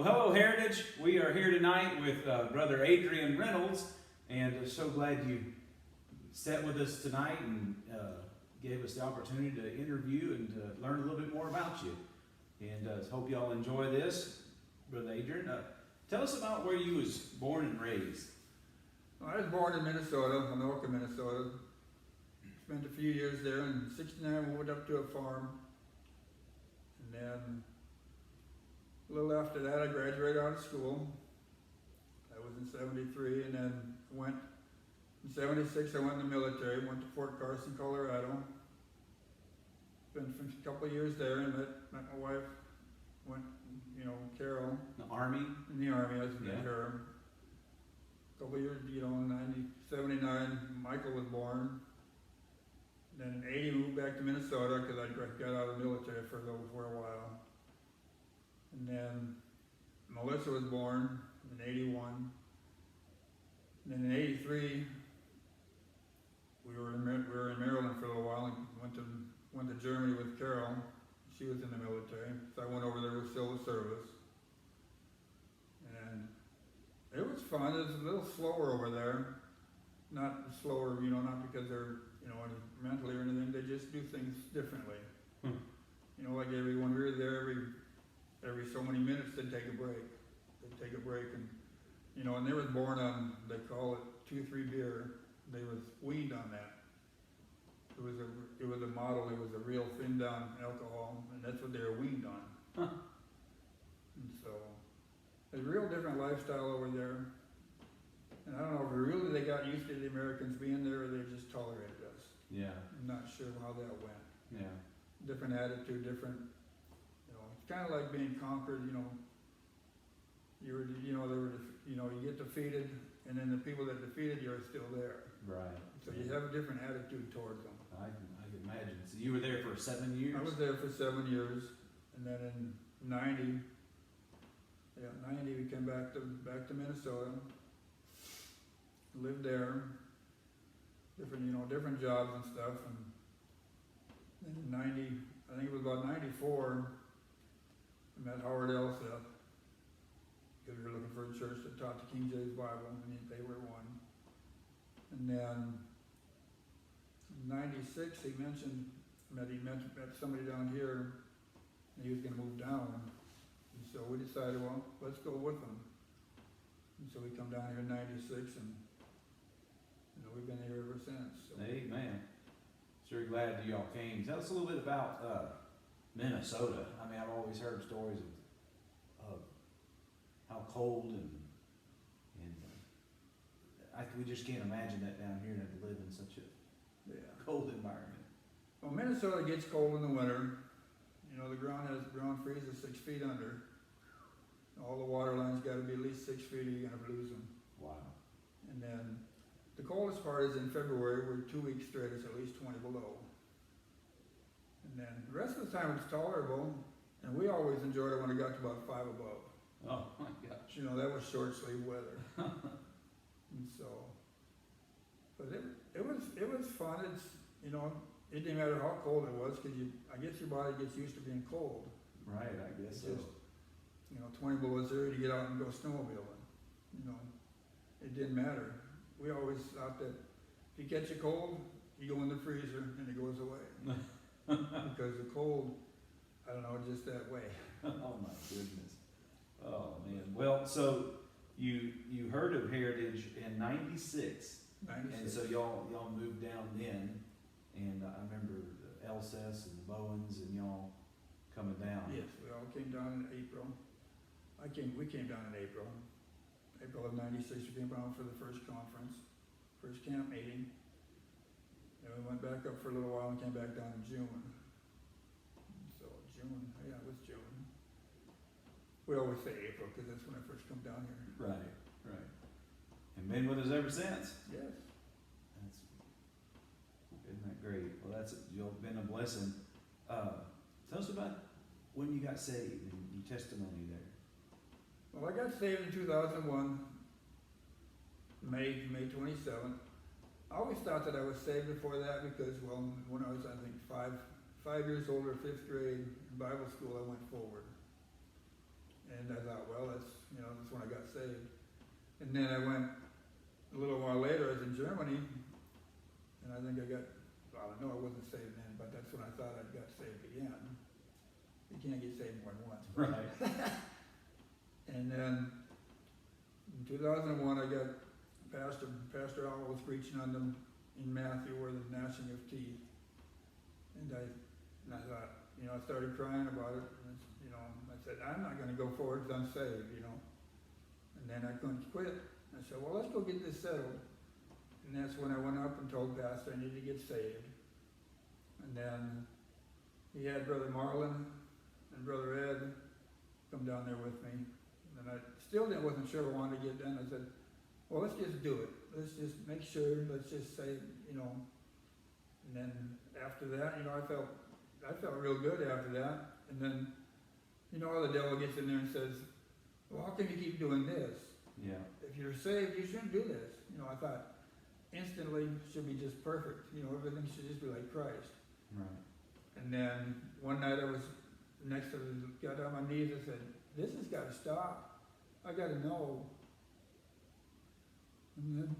Well, hello, Heritage. We are here tonight with Brother Adrian Reynolds, and so glad you sat with us tonight and gave us the opportunity to interview and to learn a little bit more about you. And hope y'all enjoy this. Brother Adrian, tell us about where you was born and raised. Well, I was born in Minnesota, Anoka, Minnesota. Spent a few years there. In '69, we went up to a farm. And then a little after that, I graduated out of school. That was in '73, and then went in '76. I went in the military. Went to Fort Carson, Colorado. Spent a couple of years there, and met my wife. Went, Carol. The Army? In the Army, I was with her. A couple of years, in '79, Michael was born. Then in '80, moved back to Minnesota because I got out of the military for a while. And then Melissa was born in '81. And then in '83, we were in Maryland for a little while and went to Germany with Carol. She was in the military, so I went over there with civil service. And it was fun. It was a little slower over there. Not slower, not because they're, mentally or anything. They just do things differently. Like when we were there, every so many minutes they'd take a break. And and they was born on, they call it 2-3 beer. They was weaned on that. It was a model. It was a real thin down alcohol, and that's what they were weaned on. And so it's a real different lifestyle over there. And I don't know if they got used to the Americans being there, or they just tolerated us. Yeah. I'm not sure how that went. Yeah. Different attitude, different. It's kind of like being conquered. You get defeated, and then the people that defeated you are still there. Right. So you have a different attitude towards them. I can imagine. So you were there for 7 years? I was there for 7 years, and then in '90, we came back to Minnesota. Lived there, different jobs and stuff, and then in '90, I think it was about '94, I met Howard Elseth, because we were looking for a church that taught the King James Bible, and they were one. And then in '96, he met somebody down here, and he was going to move down, and so we decided, well, let's go with him. And so we come down here in '96, and we've been here ever since. So. Amen. Sure glad that y'all came. Tell us a little bit about Minnesota. I mean, I've always heard stories of how cold and we just can't imagine that down here and to live in such a cold environment. Well, Minnesota gets cold in the winter. The ground freezes 6 feet under. All the water lines got to be at least 6 feet, or you're going to lose them. Wow. And then the coldest part is in February, where 2 weeks straight it's at least 20 below. And then the rest of the time it's tolerable, and we always enjoyed it when it got to about 5 above. Oh my gosh. That was short sleeve weather. And so, but it was fun. It didn't matter how cold it was, because I guess your body gets used to being cold. Right, I guess so. Just, 20 below zero to get out and go snowmobiling. It didn't matter. We always thought that if you catch a cold, you go in the freezer and it goes away. Because the cold, I don't know, just that way. Oh my goodness. Oh man. Well, so you heard of Heritage in '96. And so y'all moved down then, and I remember the Elseths and the Bowens and y'all coming down. Yes, we all came down in April. We came down in April of '96. We came down for the first conference, first camp meeting. Then we went back up for a little while and came back down in June. So June, it was June. We always say April because that's when I first come down here. Right. And been with us ever since. Yes. Isn't that great? Well, you've been a blessing. Tell us about when you got saved and your testimony there. Well, I got saved in 2001, May 27th. I always thought that I was saved before that because, when I was, I think, five years old or 5th grade in Bible school, I went forward. And I thought, well, you know, that's when I got saved. And then I went, a little while later, I was in Germany, and I think I got, well, I know I wasn't saved then, but that's when I thought I got saved again. You can't get saved more than once. Right. And then in 2001, I got Pastor Al was preaching on them in Matthew where the gnashing of teeth. And I thought, you know, I started crying about it. And, you know, I said, I'm not going to go forward because I'm saved, you know. And then I couldn't quit. I said, well, let's go get this settled. And that's when I went up and told Pastor I needed to get saved. And then he had Brother Marlon and Brother Ed come down there with me. And I still wasn't sure I wanted to get done. I said, well, let's just do it. Let's just make sure. Let's just say, you know. And then after that, you know, I felt real good after that. And then, you know, the devil gets in there and says, well, how can you keep doing this? Yeah. If you're saved, you shouldn't do this. You know, I thought instantly should be just perfect. You know, everything should just be like Christ. Right. And then one night I was next to got on my knees and said, this has got to stop. I got to know. And then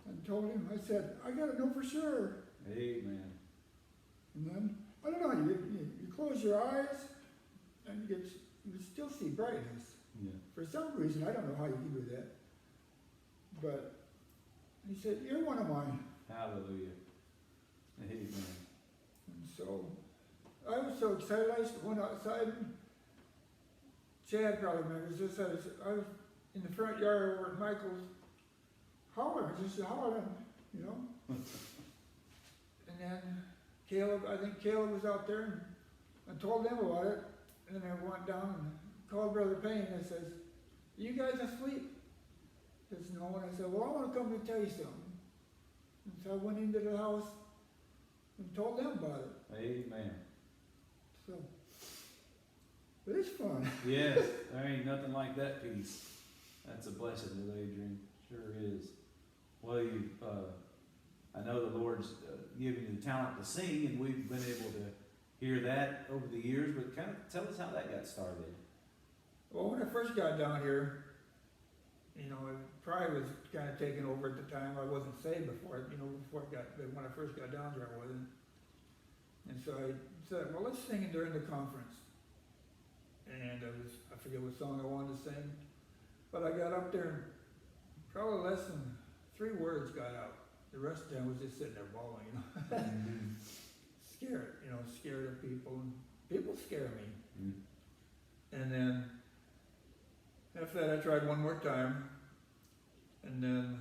I told him, I said, I got to know for sure. Amen. And then, I don't know, you close your eyes and you still see brightness. Yeah. For some reason, I don't know how you can do that. But he said, you're one of mine. Hallelujah. Amen. And so I was so excited, I went outside. And Chad probably remembers this. I was in the front yard over at Michael's hollering, just hollering, you know. And then Caleb, I think Caleb was out there, and I told them about it. And then I went down and called Brother Payne and says, are you guys asleep? He says, no. And I said, well, I want to come and tell you something. And so I went into the house and told them about it. Amen. So, but it's fun. Yes, there ain't nothing like that peace. That's a blessing, with Adrian. Sure is. Well, you, I know the Lord's given you the talent to sing, and we've been able to hear that over the years. But kind of tell us how that got started. Well, when I first got down here, you know, pride was kind of taking over at the time. I wasn't saved before, you know, when I first got down here, I wasn't. And so I said, well, let's sing it during the conference. And I forget what song I wanted to sing, but I got up there and probably less than 3 words got out. The rest of them was just sitting there bawling, you know. Mm-hmm. Scared of people. And people scare me. Mm-hmm. And then after that, I tried one more time, and then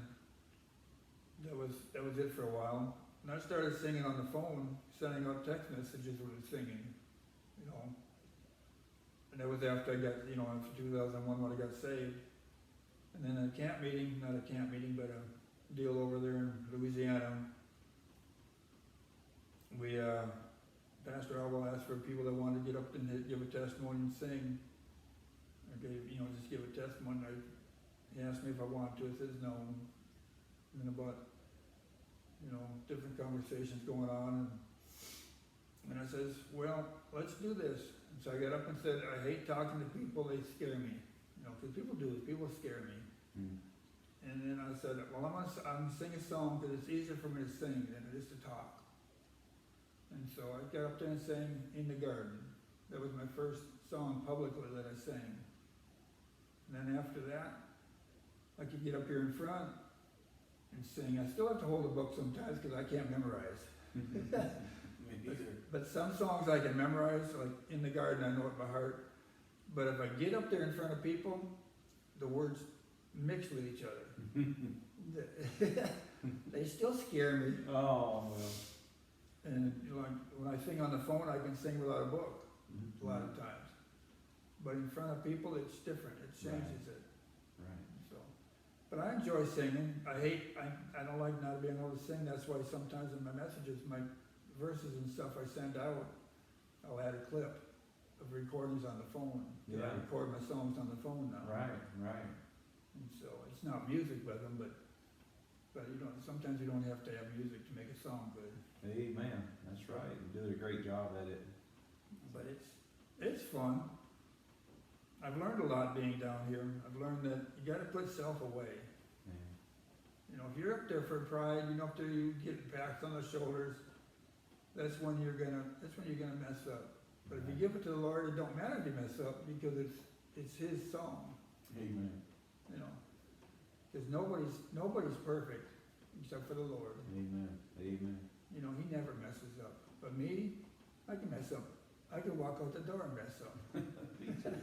that was it for a while. And I started singing on the phone, sending out text messages with singing, you know. And that was after I got, you know, after 2001 when I got saved. And then a camp meeting, not a camp meeting, but a deal over there in Louisiana. We, Pastor Alwell asked for people that wanted to get up and give a testimony and sing. I gave, you know, just give a testimony. He asked me if I wanted to. I said no. And then about, you know, different conversations going on. And I says, well, let's do this. And so I got up and said, I hate talking to people. They scare me. You know, because people do it. People scare me. Mm. And then I said, well, I'm gonna sing a song because it's easier for me to sing than it is to talk. And so I got up there and sang In the Garden. That was my first song publicly that I sang. And then after that, I could get up here in front and sing. I still have to hold a book sometimes because I can't memorize. Me neither. But some songs I can memorize, like In the Garden, I know it by heart. But if I get up there in front of people, the words mix with each other. They still scare me. Oh, well. And you know, like when I sing on the phone, I can sing without a book a lot of times. But in front of people, it's different. It changes it. Right. So, but I enjoy singing. I don't like not being able to sing. That's why sometimes in my messages, my verses and stuff I send out, I'll add a clip of recordings on the phone. Yeah. I record my songs on the phone now. Right, right. And so it's not music with them, but you don't. Sometimes you don't have to have music to make a song good. Amen. That's right. You do a great great job at it. But it's fun. I've learned a lot being down here. I've learned that you gotta put self away. Yeah. You know, if you're up there for pride, you're up there, you get pats on the shoulders, that's when you're gonna mess up. But if you give it to the Lord, it don't matter if you mess up, because it's His song, Amen. you know. Because nobody's perfect, except for the Lord. Amen. Amen. You know, He never messes up. But me, I can mess up. I can walk out the door and mess up. Me too.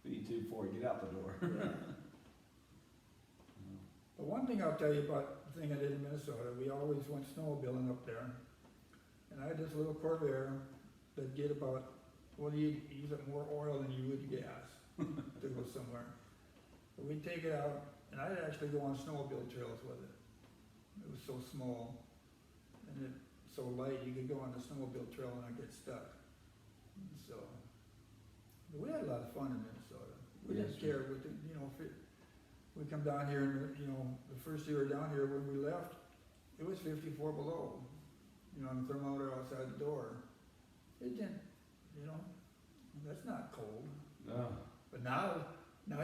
Me too, before you get out the door. Yeah. But one thing I'll tell you about the thing I did in Minnesota, we always went snowmobiling up there. And I had this little Corvair that get about, well, you use up more oil than you would gas to go somewhere. But we'd take it out, and I'd actually go on snowmobile trails with it. It was so small, and it so light, you could go on the snowmobile trail and not get stuck. And so, but we had a lot of fun in Minnesota. We didn't care, you know, if we come down here and, you know, the first year down here when we left, it was 54 below, you know, on the thermometer outside the door. It didn't, you know, that's not cold. No. But now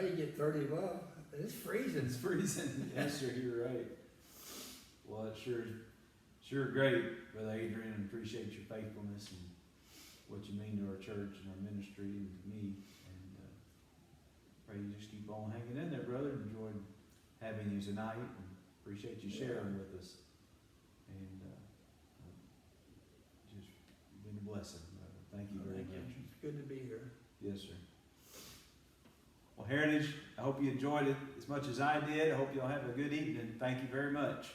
you get 30 above, it's freezing. It's freezing. Yes, sir, you're right. Well, it's sure great, Brother Adrian, and appreciate your faithfulness and what you mean to our church and our ministry and to me. And pray you just keep on hanging in there, brother. Enjoyed having you tonight, and appreciate you sharing with us. And just been a blessing, brother. Thank you very much. It's good to be here. Yes, sir. Well, Heritage, I hope you enjoyed it as much as I did. I hope you'll have a good evening. Thank you very much.